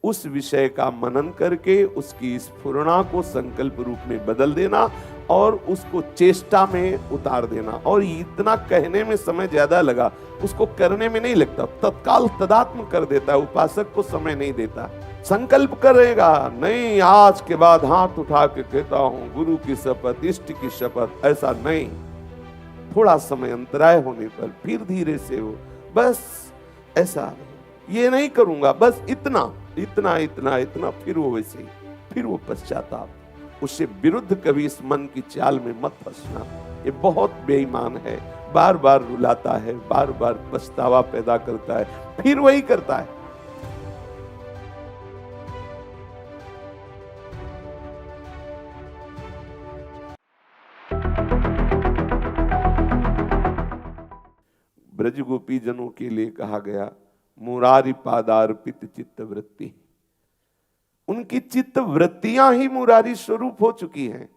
उस विषय का मनन करके उसकी स्फुरणा को संकल्प रूप में बदल देना और उसको चेष्टा में उतार देना। और इतना कहने में समय ज्यादा लगा, उसको करने में नहीं लगता, तत्काल तदात्म कर देता है, उपासक को समय नहीं देता। संकल्प करेगा, नहीं आज के बाद हाथ उठा के कहता हूं गुरु की शपथ, इष्ट की शपथ, ऐसा नहीं। थोड़ा समय अंतराय होने पर फिर धीरे से हो, बस ऐसा नहीं, ये नहीं करूंगा, बस इतना इतना इतना इतना, फिर वो वैसे ही, फिर वो पश्चाताप। उससे विरुद्ध कभी इस मन की चाल में मत फंसना, ये बहुत बेईमान है, बार बार रुलाता है, बार बार पछतावा पैदा करता है, फिर वही करता है। ब्रज गोपी जनों के लिए कहा गया, मुरारी पादार्पित चित्त वृत्ति। उनकी चित्त वृत्तियां ही मुरारी स्वरूप हो चुकी हैं।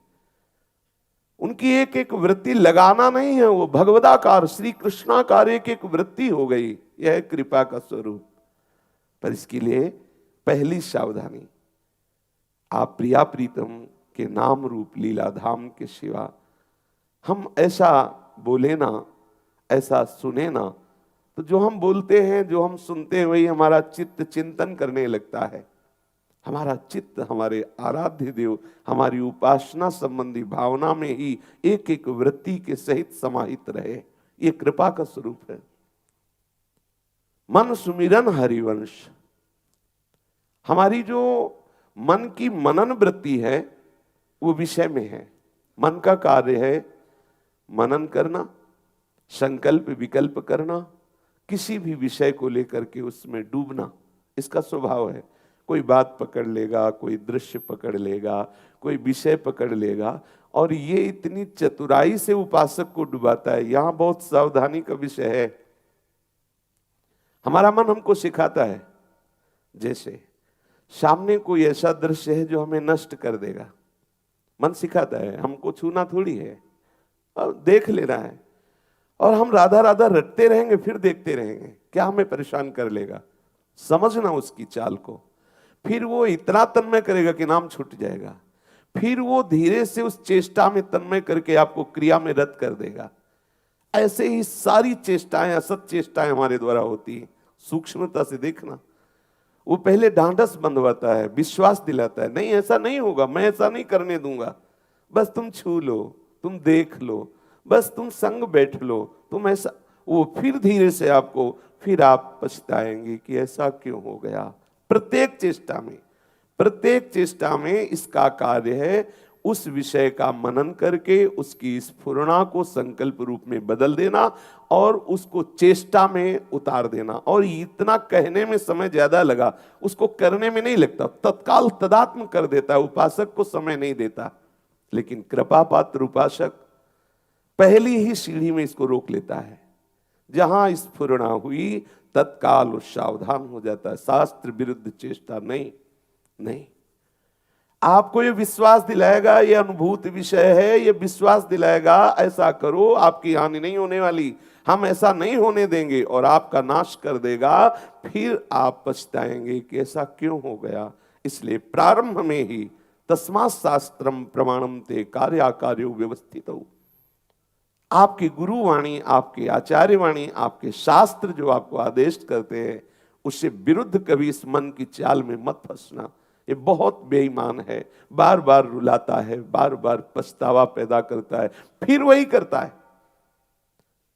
उनकी एक एक वृत्ति लगाना नहीं है, वो भगवदाकार श्री कृष्णाकार एक एक वृत्ति हो गई। यह कृपा का स्वरूप। पर इसके लिए पहली सावधानी, आप प्रिया प्रीतम के नाम रूप लीला धाम के सिवा हम ऐसा बोले ना, ऐसा सुने ना, तो जो हम बोलते हैं, जो हम सुनते हैं, वही हमारा चित्त चिंतन करने लगता है। हमारा चित्त हमारे आराध्य देव, हमारी उपासना संबंधी भावना में ही एक एक वृत्ति के सहित समाहित रहे। ये कृपा का स्वरूप है। मन सुमिरन हरिवंश, हमारी जो मन की मनन वृत्ति है वो विषय में है। मन का कार्य है मनन करना, संकल्प विकल्प करना, किसी भी विषय को लेकर के उसमें डूबना, इसका स्वभाव है। कोई बात पकड़ लेगा, कोई दृश्य पकड़ लेगा, कोई विषय पकड़ लेगा, और ये इतनी चतुराई से उपासक को डुबाता है। यहां बहुत सावधानी का विषय है। हमारा मन हमको सिखाता है, जैसे सामने कोई ऐसा दृश्य है जो हमें नष्ट कर देगा, मन सिखाता है, हमको छूना थोड़ी है, और देख लेना है, और हम राधा राधा रटते रहेंगे, फिर देखते रहेंगे, क्या हमें परेशान कर लेगा। समझना उसकी चाल को। फिर वो इतना तन्मय करेगा कि नाम छूट जाएगा। फिर वो धीरे से उस चेष्टा में तन्मय करके आपको क्रिया में रद्द कर देगा। ऐसे ही सारी चेष्टाएं, असत चेष्टाएं हमारे द्वारा होती हैं। सूक्ष्मता से देखना। वो पहले ढांढस बंधवाता है, विश्वास दिलाता है, नहीं ऐसा नहीं होगा, मैं ऐसा नहीं करने दूंगा, बस तुम छू लो, तुम देख लो, बस तुम संग बैठ लो, तुम ऐसा। वो फिर धीरे से आपको, फिर आप पछताएंगे कि ऐसा क्यों हो गया। प्रत्येक चेष्टा में इसका कार्य है उस विषय का मनन करके उसकी स्फुरणा को संकल्प रूप में बदल देना और उसको चेष्टा में उतार देना। और इतना कहने में समय ज्यादा लगा, उसको करने में नहीं लगता, तत्काल तदात्म कर देता है, उपासक को समय नहीं देता। लेकिन कृपा पात्र उपासक पहली ही सीढ़ी में इसको रोक लेता है। जहां स्फुरणा हुई तत्काल सावधान हो जाता है। शास्त्र विरुद्ध चेष्टा नहीं। आपको ये विश्वास दिलाएगा, ये अनुभूत विषय है, ये विश्वास दिलाएगा ऐसा करो, आपकी हानि नहीं होने वाली, हम ऐसा नहीं होने देंगे, और आपका नाश कर देगा। फिर आप पछताएंगे कि ऐसा क्यों हो गया। इसलिए प्रारंभ में ही तस्मात् शास्त्रम प्रमाणम ते कार्याकार्यो व्यवस्थितौ। आपकी गुरुवाणी, आपके आचार्यवाणी, आपके शास्त्र जो आपको आदेश करते हैं, उससे विरुद्ध कभी इस मन की चाल में मत फंसना। ये बहुत बेईमान है, बार बार रुलाता है, बार बार पछतावा पैदा करता है, फिर वही करता है।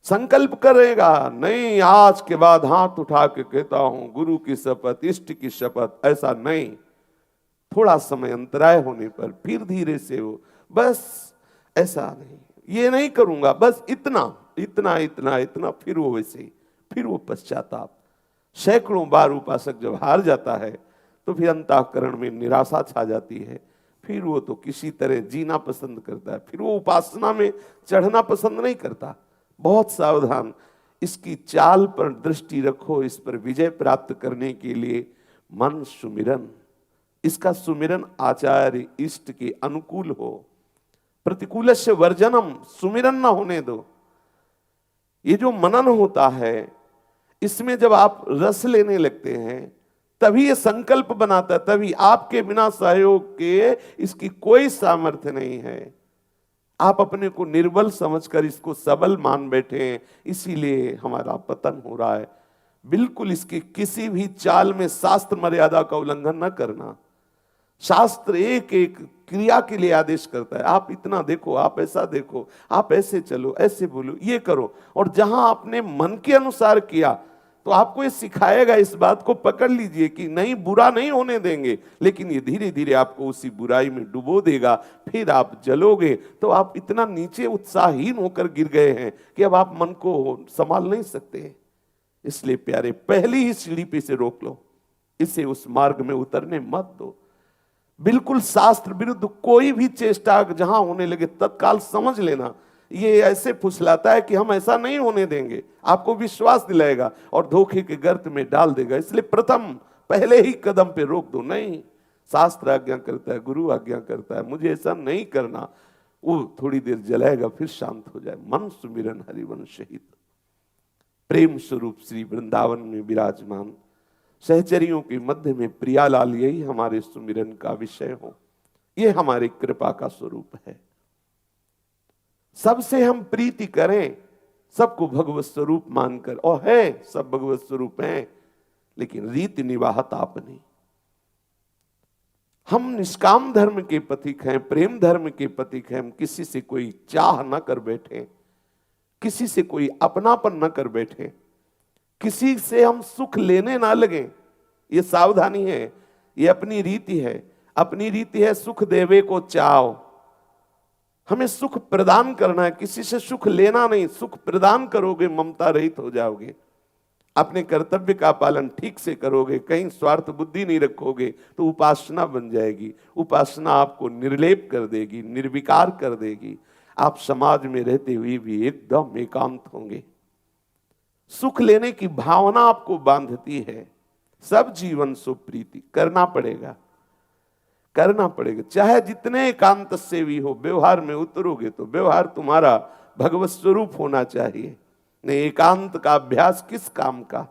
संकल्प करेगा, नहीं आज के बाद हाथ उठा के कहता हूं गुरु की शपथ, इष्ट की शपथ, ऐसा नहीं। थोड़ा समय अंतराय होने पर फिर धीरे से हो, बस ऐसा नहीं, ये नहीं करूंगा, बस इतना इतना इतना इतना, फिर वो वैसे ही, फिर वो पश्चाताप। सैकड़ों बार उपासक जब हार जाता है तो फिर अंतःकरण में निराशा छा जाती है। फिर वो तो किसी तरह जीना पसंद करता है, फिर वो उपासना में चढ़ना पसंद नहीं करता। बहुत सावधान, इसकी चाल पर दृष्टि रखो। इस पर विजय प्राप्त करने के लिए मन सुमिरन, इसका सुमिरन आचार्य इष्ट के अनुकूल हो। प्रतिकूल से वर्जनम, सुमिरन ना होने दो। ये जो मनन होता है, इसमें जब आप रस लेने लगते हैं तभी ये संकल्प बनाता है, तभी आपके बिना सहयोग के इसकी कोई सामर्थ्य नहीं है। आप अपने को निर्बल समझकर इसको सबल मान बैठे हैं, इसीलिए हमारा पतन हो रहा है। बिल्कुल इसकी किसी भी चाल में शास्त्र मर्यादा का उल्लंघन न करना। शास्त्र एक एक क्रिया के लिए आदेश करता है, आप इतना देखो, आप ऐसा देखो, आप ऐसे चलो, ऐसे बोलो, ये करो। और जहां आपने मन के अनुसार किया तो आपको ये सिखाएगा, इस बात को पकड़ लीजिए कि नहीं, बुरा नहीं होने देंगे, लेकिन ये धीरे धीरे आपको उसी बुराई में डुबो देगा, फिर आप जलोगे। तो आप इतना नीचे उत्साहहीन होकर गिर गए हैं कि अब आप मन को संभाल नहीं सकते। इसलिए प्यारे, पहली ही सीढ़ी पे से रोक लो, इसे उस मार्ग में उतरने मत दो। बिल्कुल शास्त्र विरुद्ध कोई भी चेष्टा जहां होने लगे तत्काल समझ लेना, ये ऐसे फुसलाता है कि हम ऐसा नहीं होने देंगे, आपको विश्वास दिलाएगा और धोखे के गर्त में डाल देगा। इसलिए प्रथम पहले ही कदम पे रोक दो। नहीं, शास्त्र आज्ञा करता है, गुरु आज्ञा करता है, मुझे ऐसा नहीं करना। वो थोड़ी देर जलाएगा, फिर शांत हो जाए। मन सुमिरन हरिवंश हित। प्रेम स्वरूप श्री वृंदावन में विराजमान सहचरियों के मध्य में प्रियालाल यही हमारे सुमिरन का विषय हो, ये हमारी कृपा का स्वरूप है। सबसे हम प्रीति करें, सबको भगवत स्वरूप मानकर, और है सब भगवत स्वरूप हैं, लेकिन रीति निवाहत आप नहीं। हम निष्काम धर्म के पथिक हैं, प्रेम धर्म के पथिक हैं। हम किसी से कोई चाह न कर बैठे, किसी से कोई अपनापन न कर बैठे, किसी से हम सुख लेने ना लगे। ये सावधानी है, ये अपनी रीति है। अपनी रीति है सुख देवे को चाव। हमें सुख प्रदान करना है, किसी से सुख लेना नहीं। सुख प्रदान करोगे, ममता रहित हो जाओगे। अपने कर्तव्य का पालन ठीक से करोगे, कहीं स्वार्थ बुद्धि नहीं रखोगे, तो उपासना बन जाएगी। उपासना आपको निर्लेप कर देगी, निर्विकार कर देगी। आप समाज में रहते हुए भी एकदम एकांत होंगे। सुख लेने की भावना आपको बांधती है। सब जीवन सुप्रीति करना पड़ेगा, करना पड़ेगा। चाहे जितने एकांत सेवी हो, व्यवहार में उतरोगे तो व्यवहार तुम्हारा भगवत स्वरूप होना चाहिए। नहीं, एकांत का अभ्यास किस काम का?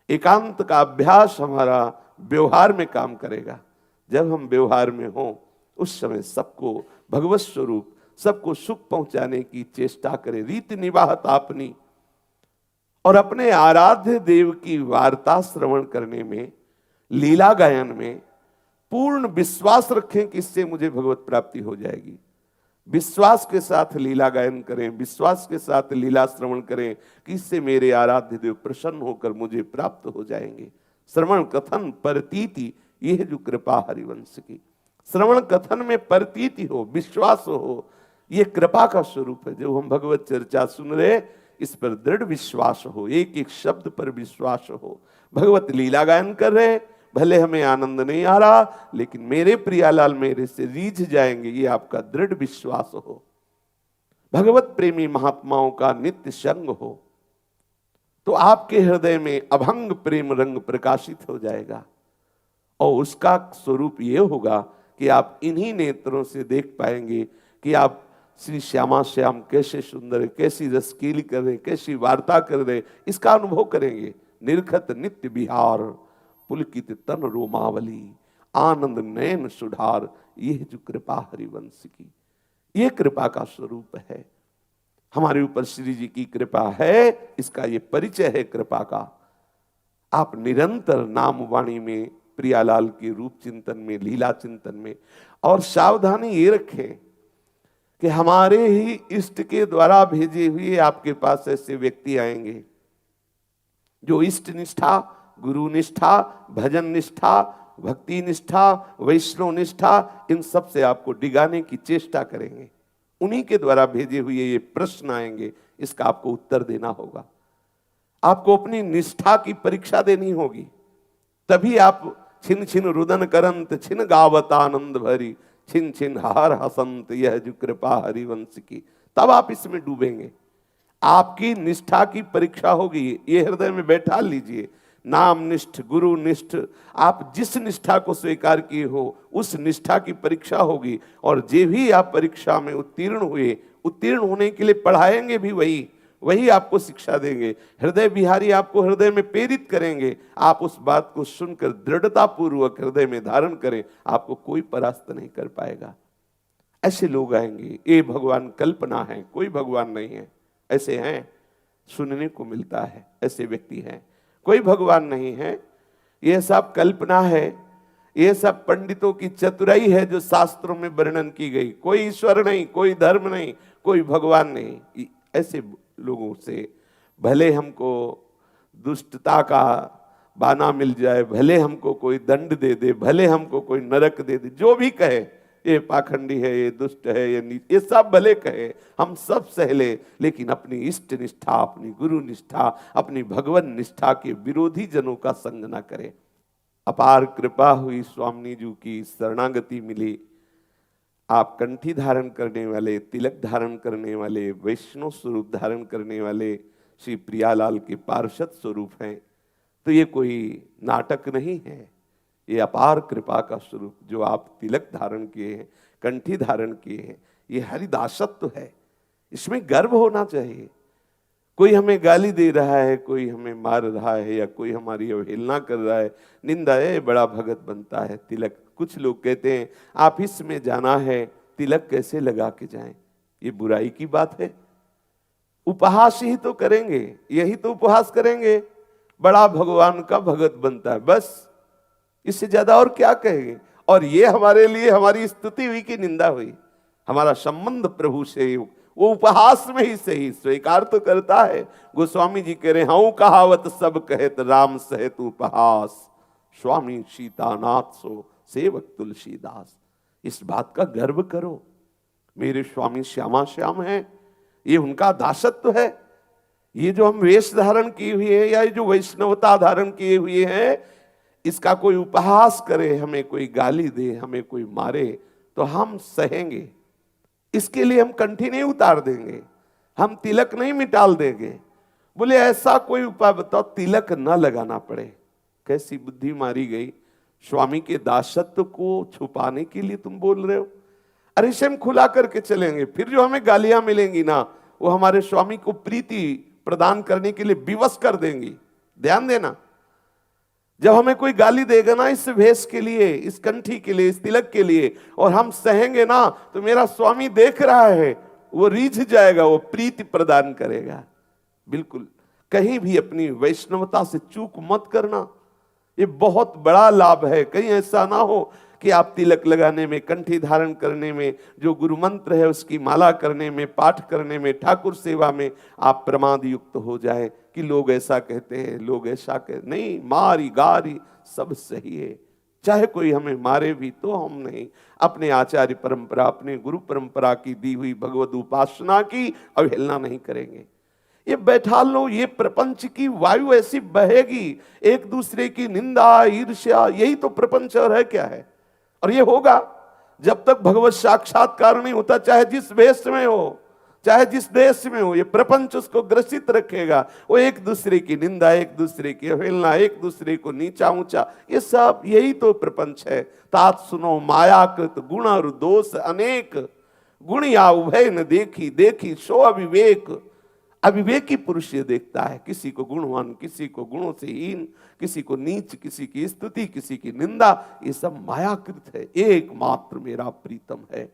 एकांत का अभ्यास हमारा व्यवहार में काम करेगा। जब हम व्यवहार में हो, उस समय सबको भगवत स्वरूप, सबको सुख पहुंचाने की चेष्टा करें। रीति निवाहत आपनी, और अपने आराध्य देव की वार्ता श्रवण करने में, लीला गायन में पूर्ण विश्वास रखें कि इससे मुझे भगवत प्राप्ति हो जाएगी। विश्वास के साथ लीला गायन करें, विश्वास के साथ लीला श्रवण करें कि इससे मेरे आराध्य देव प्रसन्न होकर मुझे प्राप्त हो जाएंगे। श्रवण कथन परतीति, यह जो कृपा हरिवंश की, श्रवण कथन में परतीति हो, विश्वास हो, यह कृपा का स्वरूप है। जो हम भगवत चर्चा सुन रहे, इस पर दृढ़ विश्वास हो, एक एक शब्द पर विश्वास हो। भगवत लीला गायन कर रहे, भले हमें आनंद नहीं आ रहा, लेकिन मेरे प्रियालाल मेरे से रीझ जाएंगे, ये आपका दृढ़ विश्वास हो। भगवत प्रेमी महात्माओं का नित्य संग हो, तो आपके हृदय में अभंग प्रेम रंग प्रकाशित हो जाएगा। और उसका स्वरूप ये होगा कि आप इन्हीं नेत्रों से देख पाएंगे कि आप श्री श्यामा श्याम कैसे सुंदर है, कैसी रसकीली कर रहे, कैसी वार्ता कर रहे, इसका अनुभव करेंगे। निर्खत नित्य बिहार, पुलकित तन रोमावली, आनंद नयन सुधार, यह जो कृपा हरिवंश की, यह कृपा का स्वरूप है। हमारे ऊपर श्री जी की कृपा है, इसका यह परिचय है कृपा का। आप निरंतर नाम वाणी में, प्रियालाल के रूप चिंतन में, लीला चिंतन में, और सावधानी ये रखें कि हमारे ही इष्ट के द्वारा भेजे हुए आपके पास ऐसे व्यक्ति आएंगे जो इष्ट निष्ठा, गुरु निष्ठा, भजन निष्ठा, भक्ति निष्ठा, वैष्णव निष्ठा, इन सब से आपको डिगाने की चेष्टा करेंगे। उन्हीं के द्वारा भेजे हुए ये प्रश्न आएंगे, इसका आपको उत्तर देना होगा। आपको अपनी निष्ठा की परीक्षा देनी होगी, तभी आप छिन छिन रुदन करंत छिन गावत आनंद भरी, छिन छिन हर हसंत यह जो कृपा हरिवंश की, तब आप इसमें डूबेंगे। आपकी निष्ठा की परीक्षा होगी, ये हृदय में बैठा लीजिए। नाम निष्ठ, गुरु निष्ठ, आप जिस निष्ठा को स्वीकार किए हो उस निष्ठा की परीक्षा होगी। और जे भी आप परीक्षा में उत्तीर्ण हुए, उत्तीर्ण होने के लिए पढ़ाएंगे भी वही, वही आपको शिक्षा देंगे। हृदय बिहारी आपको हृदय में प्रेरित करेंगे। आप उस बात को सुनकर दृढ़ता पूर्वक हृदय में धारण करें, आपको कोई परास्त नहीं कर पाएगा। ऐसे लोग आएंगे, ये भगवान कल्पना है, कोई भगवान नहीं है। ऐसे हैं, सुनने को मिलता है, ऐसे व्यक्ति हैं, कोई भगवान नहीं है, ये सब कल्पना है, ये सब पंडितों की चतुराई है जो शास्त्रों में वर्णन की गई। कोई ईश्वर नहीं, कोई धर्म नहीं, कोई भगवान नहीं। ऐसे लोगों से भले हमको दुष्टता का बाना मिल जाए, भले हमको कोई दंड दे दे, भले हमको कोई नरक दे दे, जो भी कहे, ये पाखंडी है, ये दुष्ट है, ये नीच, ये सब भले कहे, हम सब सहले, लेकिन अपनी इष्ट निष्ठा, अपनी गुरु निष्ठा, अपनी भगवान निष्ठा के विरोधी जनों का संग न करें। अपार कृपा हुई, स्वामी जी की शरणागति मिली। आप कंठी धारण करने वाले, तिलक धारण करने वाले, वैष्णव स्वरूप धारण करने वाले श्री प्रियालाल के पार्षद स्वरूप हैं। तो ये कोई नाटक नहीं है, ये अपार कृपा का स्वरूप जो आप तिलक धारण किए हैं, कंठी धारण किए हैं, ये हरिदासत्व है। इसमें गर्व होना चाहिए। कोई हमें गाली दे रहा है, कोई हमें मार रहा है, या कोई हमारी अवहेलना कर रहा है, निंदा है, बड़ा भगत बनता है तिलक। कुछ लोग कहते हैं आप इसमें जाना है, तिलक कैसे लगा के जाएं? ये बुराई की बात है। उपहास ही तो करेंगे, यही तो उपहास करेंगे, बड़ा भगवान का भगत बनता है, बस इससे ज्यादा और क्या कहेंगे? और ये हमारे लिए हमारी स्तुति हुई कि निंदा हुई? हमारा संबंध प्रभु से वो उपहास में ही सही स्वीकार तो करता है। गोस्वामी जी कह रहे, हाँ कहावत सब कहत राम सहित उपहास, स्वामी सीतानाथ सो सेवक तुलसीदास। इस बात का गर्व करो, मेरे स्वामी श्यामा श्याम हैं, ये उनका दासत्व है। ये जो हम वेश धारण किए हुए हैं, या ये जो वैष्णवता धारण किए हुए हैं, इसका कोई उपहास करे, हमें कोई गाली दे, हमें कोई मारे, तो हम सहेंगे। इसके लिए हम कंठी नहीं उतार देंगे, हम तिलक नहीं मिटाल देंगे। बोले ऐसा कोई उपाय बताओ तिलक न लगाना पड़े। कैसी बुद्धि मारी गई? स्वामी के दासत्व को छुपाने के लिए तुम बोल रहे हो? अरे इसे हम खुला करके चलेंगे, फिर जो हमें गालियां मिलेंगी ना, वो हमारे स्वामी को प्रीति प्रदान करने के लिए विवश कर देंगी। ध्यान देना, जब हमें कोई गाली देगा ना इस भेष के लिए, इस कंठी के लिए, इस तिलक के लिए, और हम सहेंगे ना, तो मेरा स्वामी देख रहा है, वो रीझ जाएगा, वो प्रीति प्रदान करेगा। बिल्कुल कहीं भी अपनी वैष्णवता से चूक मत करना, ये बहुत बड़ा लाभ है। कहीं ऐसा ना हो कि आप तिलक लगाने में, कंठी धारण करने में, जो गुरु मंत्र है उसकी माला करने में, पाठ करने में, ठाकुर सेवा में आप प्रमाद युक्त हो जाए कि लोग ऐसा कहते हैं, लोग ऐसा कहते नहीं। मारी गारी सब सही है, चाहे कोई हमें मारे भी तो हम नहीं, अपने आचार्य परंपरा, अपने गुरु परंपरा की दी हुई भगवत उपासना की अवहेलना नहीं करेंगे। ये बैठा लो, ये प्रपंच की वायु ऐसी बहेगी, एक दूसरे की निंदा, ईर्ष्या, यही तो प्रपंच और है क्या है? और ये होगा जब तक भगवत साक्षात्कार नहीं होता, चाहे जिस वेश में हो, चाहे जिस देश में हो, ये प्रपंच उसको ग्रसित रखेगा। वो एक दूसरे की निंदा, एक दूसरे की अवहेलना, एक दूसरे को नीचा ऊंचा, ये सब यही तो प्रपंच है। तात सुनो मायाकृत गुण और दोष अनेक, गुण या उभय न देखी, देखी सो अविवेक। अविवेकी पुरुष ये देखता है, किसी को गुणवान, किसी को गुणों से हीन, किसी को नीच, किसी की स्तुति, किसी की निंदा, ये सब मायाकृत है। एकमात्र मेरा प्रीतम है।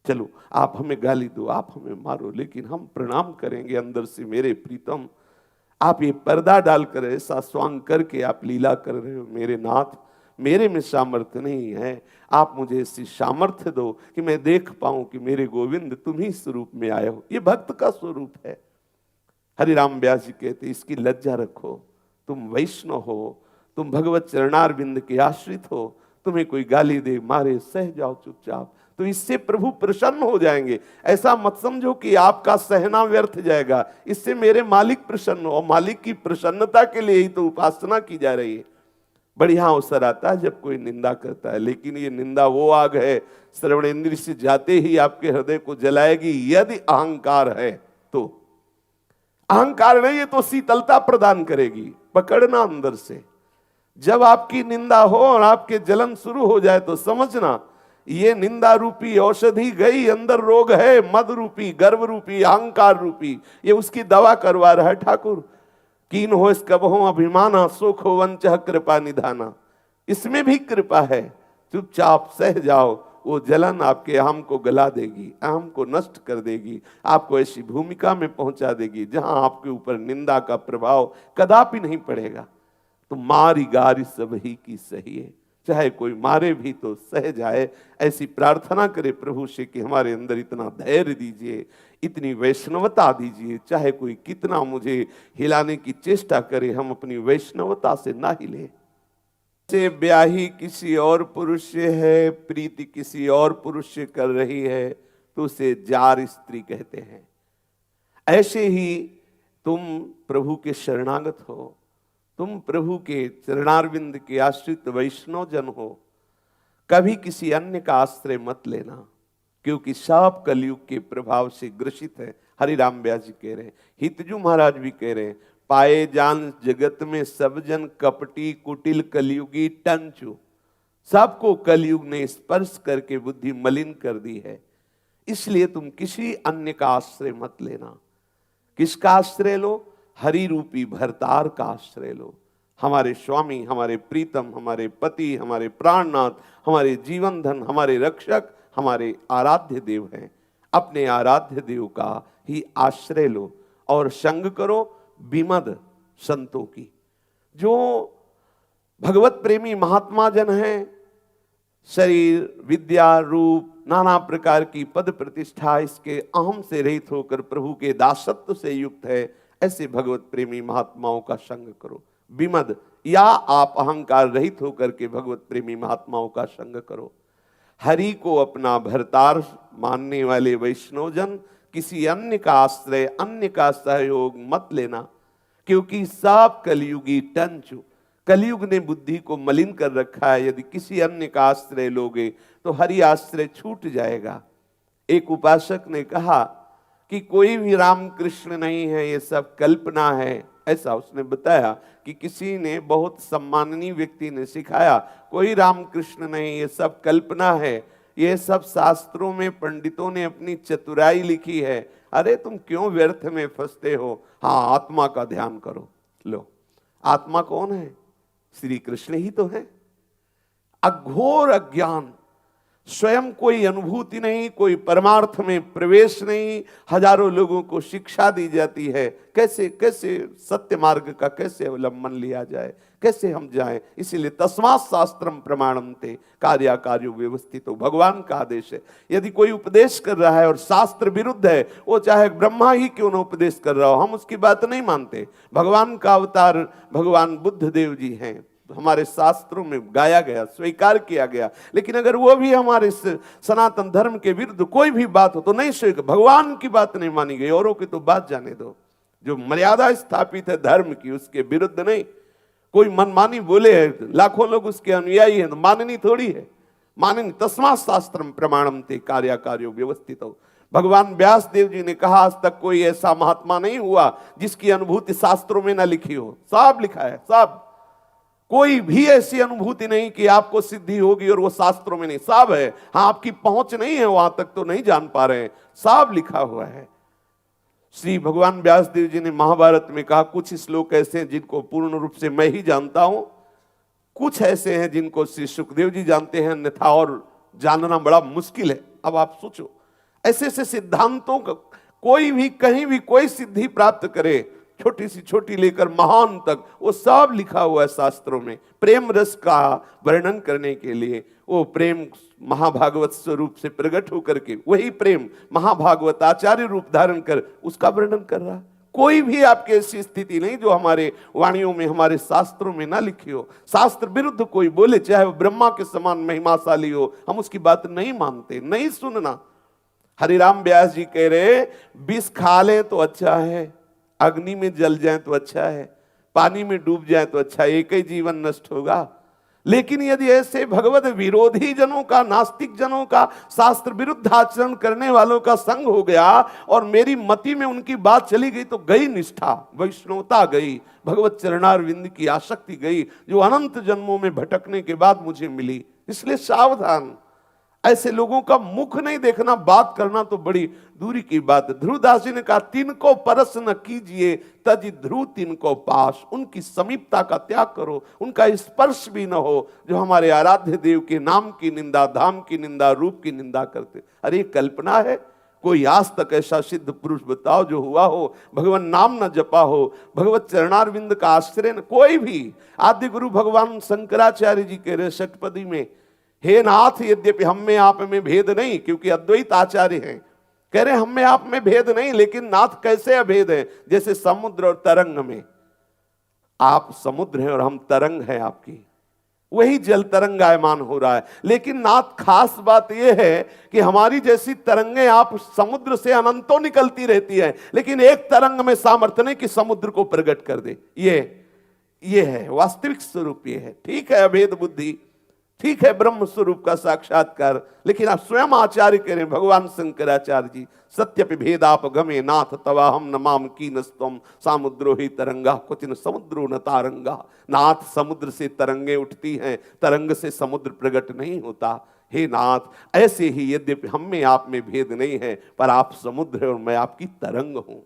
चलो आप हमें गाली दो, आप हमें मारो, लेकिन हम प्रणाम करेंगे अंदर से, मेरे प्रीतम। आप ये पर्दा डालकर ऐसा स्वांग करके आप लीला कर रहे हो, मेरे नाथ मेरे में सामर्थ्य नहीं है, आप मुझे ऐसी सामर्थ्य दो कि मैं देख पाऊं कि मेरे गोविंद तुम ही स्वरूप में आए हो। ये भक्त का स्वरूप है। हरिराम व्यास जी कहते इसकी लज्जा रखो, तुम वैष्णव हो, तुम भगवत चरणारविंद के आश्रित हो, तुम्हें कोई गाली दे मारे सह जाओ चुपचाप, तो इससे प्रभु प्रसन्न हो जाएंगे। ऐसा मत समझो कि आपका सहना व्यर्थ जाएगा, इससे मेरे मालिक प्रसन्न हो। और मालिक की प्रसन्नता के लिए ही तो उपासना की जा रही है। बढ़िया अवसर आता है जब कोई निंदा करता है, लेकिन ये निंदा वो आग है, श्रवणेंद्रिय से जाते ही आपके हृदय को जलाएगी। यदि अहंकार है तो, अहंकार नहीं है तो शीतलता प्रदान करेगी। पकड़ना अंदर से, जब आपकी निंदा हो और आपके जलन शुरू हो जाए तो समझना ये निंदा रूपी औषधि गई, अंदर रोग है मद रूपी, गर्व रूपी, अहंकार रूपी, ये उसकी दवा करवा रहा है ठाकुर। कीन हो इस कबहों अभिमाना, सुख हो वंचह कृपा निधाना। इसमें भी कृपा है, चुपचाप सह जाओ, वो जलन आपके अहम को गला देगी, अहम को नष्ट कर देगी, आपको ऐसी भूमिका में पहुंचा देगी जहां आपके ऊपर निंदा का प्रभाव कदापि नहीं पड़ेगा। तो मारी गारी सब ही की सही है, चाहे कोई मारे भी तो सह जाए। ऐसी प्रार्थना करे प्रभु से कि हमारे अंदर इतना धैर्य दीजिए, इतनी वैष्णवता दीजिए, चाहे कोई कितना मुझे हिलाने की चेष्टा करे, हम अपनी वैष्णवता से ना हिले। से ब्याही किसी और पुरुष से है, प्रीति किसी और पुरुष से कर रही है, तो उसे जार स्त्री कहते हैं। ऐसे ही तुम प्रभु के शरणागत हो, तुम प्रभु के चरणारविंद के आश्रित वैष्णव जन हो, कभी किसी अन्य का आश्रय मत लेना, क्योंकि सब कलयुग के प्रभाव से ग्रसित है। हरिराम व्यास जी कह रहे हैं, हितजू महाराज भी कह रहे हैं, पाए जान जगत में सब जन कपटी कुटिल कलयुगी टंचु। सबको कलयुग ने स्पर्श करके बुद्धि मलिन कर दी है, इसलिए तुम किसी अन्य का आश्रय मत लेना। किसका आश्रय लो? हरि रूपी भरतार का आश्रय लो। हमारे स्वामी, हमारे प्रीतम, हमारे पति, हमारे प्राणनाथ, हमारे जीवन धन, हमारे रक्षक, हमारे आराध्य देव हैं। अपने आराध्य देव का ही आश्रय लो और संग करो विमद संतों की। जो भगवत प्रेमी महात्मा जन हैं, शरीर, विद्या, रूप, नाना प्रकार की पद प्रतिष्ठा, इसके अहम से रहित होकर प्रभु के दासत्व से युक्त है, ऐसे भगवत प्रेमी महात्माओं का संग करो। विमद, या आप अहंकार रहित होकर के भगवत प्रेमी महात्माओं का संग करो। हरि को अपना भरतार मानने वाले वैष्णवजन किसी अन्य का आश्रय, अन्य का सहयोग मत लेना, क्योंकि सब कलयुगी टंचु, कलयुग ने बुद्धि को मलिन कर रखा है। यदि किसी अन्य का आश्रय लोगे तो हरि आश्रय छूट जाएगा। एक उपासक ने कहा कि कोई भी राम कृष्ण नहीं है, ये सब कल्पना है। ऐसा उसने बताया कि किसी ने, बहुत सम्माननीय व्यक्ति ने सिखाया, कोई राम कृष्ण नहीं, ये सब कल्पना है, ये सब शास्त्रों में पंडितों ने अपनी चतुराई लिखी है। अरे तुम क्यों व्यर्थ में फंसते हो? हाँ, आत्मा का ध्यान करो। लो, आत्मा कौन है? श्री कृष्ण ही तो है। अघोर अज्ञान, स्वयं कोई अनुभूति नहीं, कोई परमार्थ में प्रवेश नहीं, हजारों लोगों को शिक्षा दी जाती है। कैसे कैसे सत्य मार्ग का कैसे अवलंबन लिया जाए, कैसे हम जाएं। इसीलिए तस्मात् शास्त्रम प्रमाणन्ते कार्याकार्यो व्यवस्थितो, भगवान का आदेश है। यदि कोई उपदेश कर रहा है और शास्त्र विरुद्ध है, वो चाहे ब्रह्मा ही क्यों न उपदेश कर रहा हो, हम उसकी बात नहीं मानते। भगवान का अवतार भगवान बुद्ध देव जी हैं, हमारे शास्त्रों में गाया गया, स्वीकार किया गया। लेकिन अगर वो भी हमारे सनातन धर्म के विरुद्ध कोई भी बात हो तो नहीं स्वीकार, भगवान की बात नहीं मानी गई, औरों की तो बात जाने दो। जो मर्यादा स्थापित है धर्म की, उसके विरुद्ध नहीं। कोई मनमानी बोले है, लाखों लोग उसके अनुयायी हैं, तो माननी थोड़ी है, माननी। तस्मात् शास्त्रम प्रमाणन्ते कार्याकार्यो व्यवस्थितो। भगवान व्यास देव जी ने कहा, आज तक कोई ऐसा महात्मा नहीं हुआ जिसकी अनुभूति शास्त्रों में ना लिखी हो। सब लिखा है, सब। कोई भी ऐसी अनुभूति नहीं कि आपको सिद्धि होगी और वो शास्त्रों में नहीं, सब है। हाँ, आपकी पहुंच नहीं है वहां तक, तो नहीं जान पा रहे हैं, सब लिखा हुआ है। श्री भगवान व्यास देव जी ने महाभारत में कहा, कुछ श्लोक ऐसे हैं जिनको पूर्ण रूप से मैं ही जानता हूं, कुछ ऐसे हैं जिनको श्री सुखदेव जी जानते हैं, अन्यथा और जानना बड़ा मुश्किल है। अब आप सोचो, ऐसे ऐसे सिद्धांतों का कोई भी कहीं भी कोई सिद्धि प्राप्त करे, छोटी सी छोटी लेकर महान तक, वो सब लिखा हुआ है शास्त्रों में। प्रेम रस का वर्णन करने के लिए वो प्रेम महाभागवत स्वरूप से प्रकट होकर के वही प्रेम महाभागवत आचार्य रूप धारण कर उसका वर्णन कर रहा। कोई भी आपकी ऐसी स्थिति नहीं जो हमारे वाणियों में, हमारे शास्त्रों में ना लिखी हो। शास्त्र विरुद्ध कोई बोले, चाहे वो ब्रह्मा के समान महिमाशाली हो, हम उसकी बात नहीं मानते, नहीं सुनना। हरिराम व्यास जी कह रहे, विष खा ले तो अच्छा है, अग्नि में जल जाए तो अच्छा है, पानी में डूब जाए तो अच्छा, एक ही जीवन नष्ट होगा। लेकिन यदि ऐसे भगवत विरोधी जनों का, नास्तिक जनों का, शास्त्र विरुद्ध आचरण करने वालों का संग हो गया और मेरी मति में उनकी बात चली गई, तो गई निष्ठा, वैष्णवता गई, भगवत चरणारविंद की आसक्ति गई, जो अनंत जन्मों में भटकने के बाद मुझे मिली। इसलिए सावधान। ऐसे लोगों का मुख नहीं देखना, बात करना तो बड़ी दूरी की बात है। ध्रुवदास जी ने कहा, तिनको परस न कीजिए तज ध्रुव तिनको पास। उनकी समीपता का त्याग करो, उनका स्पर्श भी न हो, जो हमारे आराध्य देव के नाम की निंदा, धाम की निंदा, रूप की निंदा करते। अरे कल्पना है? कोई आज तक ऐसा सिद्ध पुरुष बताओ जो हुआ हो, भगवान नाम न जपा हो, भगवत चरणारविंद का आश्रय न। कोई भी आदि गुरु भगवान शंकराचार्य जी कह रहे षटपदी में, हे नाथ यद्यपि हम में आप में भेद नहीं, क्योंकि अद्वैत आचार्य हैं, कह रहे हम में आप में भेद नहीं, लेकिन नाथ कैसे अभेद है? जैसे समुद्र और तरंग में, आप समुद्र हैं और हम तरंग हैं आपकी, वही जल तरंगायमान हो रहा है। लेकिन नाथ खास बात यह है कि हमारी जैसी तरंगें आप समुद्र से अनंतों निकलती रहती है, लेकिन एक तरंग में सामर्थ्य नहीं कि समुद्र को प्रकट कर दे। ये है वास्तविक स्वरूप, ये है। ठीक है अभेद बुद्धि, ठीक है ब्रह्म स्वरूप का साक्षात्कार, लेकिन आप स्वयं आचार्य कह रहे हैं, भगवान शंकराचार्य जी, सत्यपि भेदाप गमे नाथ तवा हम नमाम कीनस्तम सामुद्रो ही तरंगा क्वचिन समुद्रो न तारंगा। नाथ समुद्र से तरंगे उठती हैं, तरंग से समुद्र प्रकट नहीं होता। हे नाथ, ऐसे ही यद्यपि हम में आप में भेद नहीं है, पर आप समुद्र है और मैं आपकी तरंग हूं।